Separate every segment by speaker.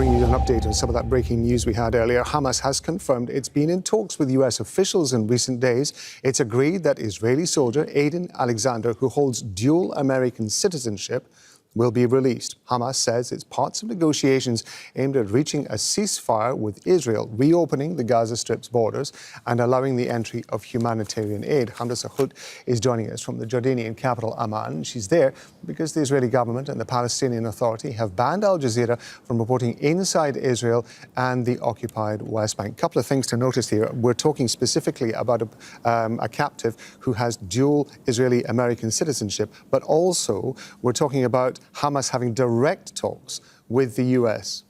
Speaker 1: bring you an update on some of that breaking news we had earlier. Hamas has confirmed it's been in talks with U.S. officials in recent days. It's agreed that Israeli soldier Edan Alexander, who holds dual American citizenship, will be released. Hamas says it's parts of negotiations aimed at reaching a ceasefire with Israel, reopening the Gaza Strip's borders and allowing the entry of humanitarian aid. Hamdah Salhut is joining us from the Jordanian capital, Amman. She's there because the Israeli government and the Palestinian Authority have banned Al Jazeera from reporting inside Israel and the occupied West Bank. A couple of things to notice here. We're talking specifically about a captive who has dual Israeli-American citizenship, but also we're talking about Hamas having direct talks with the U.S.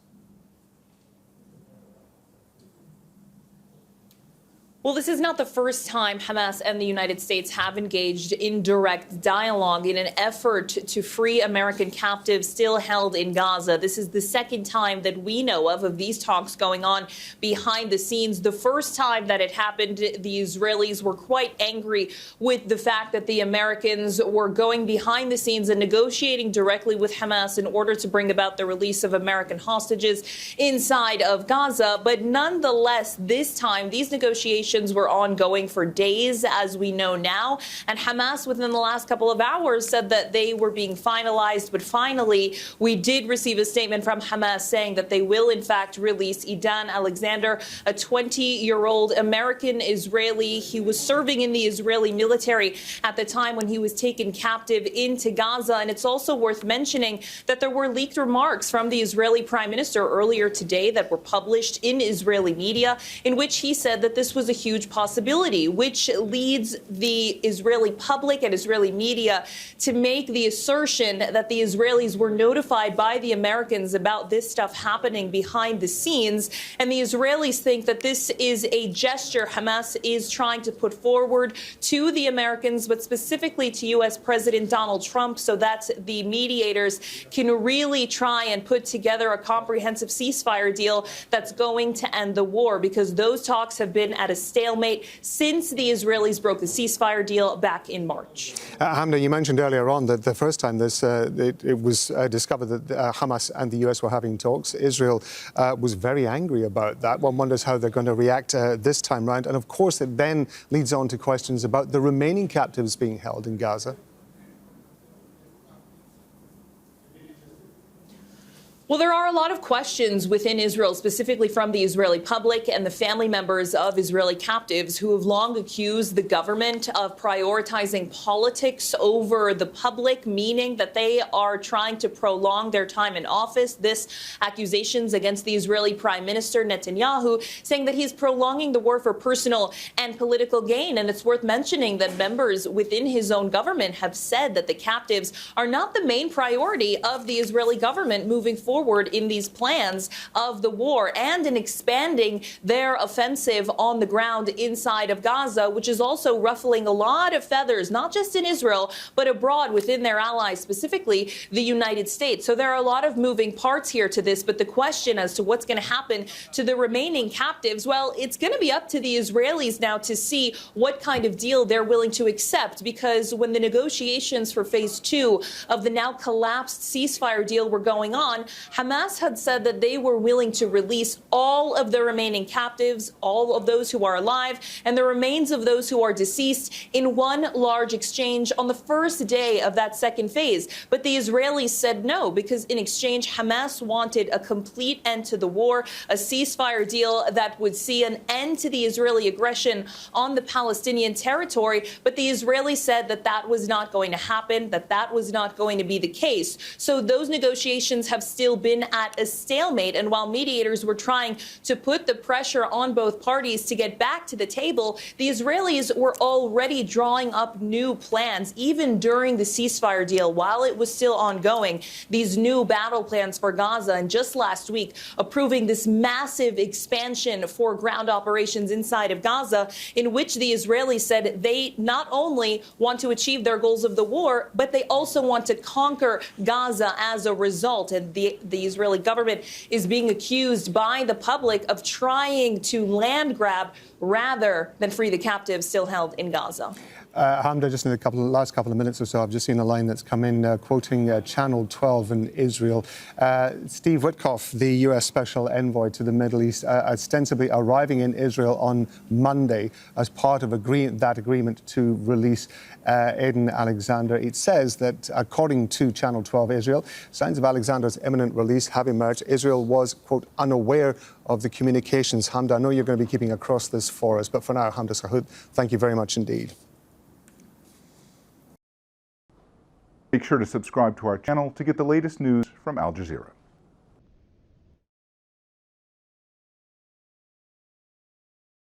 Speaker 2: Well, this is not the first time Hamas and the United States have engaged in direct dialogue in an effort to free American captives still held in Gaza. This is the second time that we know of these talks going on behind the scenes. The first time that it happened, the Israelis were quite angry with the fact that the Americans were going behind the scenes and negotiating directly with Hamas in order to bring about the release of American hostages inside of Gaza. But nonetheless, this time, these negotiations were ongoing for days, as we know now. And Hamas, within the last couple of hours, said that they were being finalized. But finally, we did receive a statement from Hamas saying that they will, in fact, release Edan Alexander, a 20-year-old American Israeli. He was serving in the Israeli military at the time when he was taken captive into Gaza. And it's also worth mentioning that there were leaked remarks from the Israeli Prime Minister earlier today that were published in Israeli media, in which he said that this was a huge possibility, which leads the Israeli public and Israeli media to make the assertion that the Israelis were notified by the Americans about this stuff happening behind the scenes. And the Israelis think that this is a gesture Hamas is trying to put forward to the Americans, but specifically to U.S. President Donald Trump, so that the mediators can really try and put together a comprehensive ceasefire deal that's going to end the war, because those talks have been at a stalemate since the Israelis broke the ceasefire deal back in March.
Speaker 1: Hamdah, you mentioned earlier on that the first time it was discovered that Hamas and the U.S. were having talks, Israel was very angry about that. One wonders how they're going to react this time round. And of course, it then leads on to questions about the remaining captives being held in Gaza.
Speaker 2: Well, there are a lot of questions within Israel, specifically from the Israeli public and the family members of Israeli captives who have long accused the government of prioritizing politics over the public, meaning that they are trying to prolong their time in office. This accusations against the Israeli Prime Minister Netanyahu, saying that he's prolonging the war for personal and political gain. And it's worth mentioning that members within his own government have said that the captives are not the main priority of the Israeli government moving forward in these plans of the war and in expanding their offensive on the ground inside of Gaza, which is also ruffling a lot of feathers, not just in Israel, but abroad within their allies, specifically the United States. So there are a lot of moving parts here to this. But the question as to what's going to happen to the remaining captives, well, it's going to be up to the Israelis now to see what kind of deal they're willing to accept, because when the negotiations for phase 2 of the now collapsed ceasefire deal were going on, Hamas had said that they were willing to release all of the remaining captives, all of those who are alive, and the remains of those who are deceased in one large exchange on the first day of that second phase. But the Israelis said no, because in exchange, Hamas wanted a complete end to the war, a ceasefire deal that would see an end to the Israeli aggression on the Palestinian territory. But the Israelis said that that was not going to happen, that that was not going to be the case. So those negotiations have still been at a stalemate. And while mediators were trying to put the pressure on both parties to get back to the table, the Israelis were already drawing up new plans, even during the ceasefire deal, while it was still ongoing, these new battle plans for Gaza. And just last week, approving this massive expansion for ground operations inside of Gaza, in which the Israelis said they not only want to achieve their goals of the war, but they also want to conquer Gaza as a result. And the Israeli government is being accused by the public of trying to land grab rather than free the captives still held in Gaza.
Speaker 1: Hamdah, just in the last couple of minutes or so, I've just seen a line that's come in quoting Channel 12 in Israel. Steve Witkoff, the U.S. Special Envoy to the Middle East, ostensibly arriving in Israel on Monday as part of that agreement to release Edan Alexander. It says that, according to Channel 12 Israel, signs of Alexander's imminent release have emerged. Israel was, quote, unaware of the communications. Hamdah, I know you're going to be keeping across this for us, but for now, Hamdah Salhut, thank you very much indeed.
Speaker 3: Make sure to subscribe to our channel to get the latest news from Al Jazeera.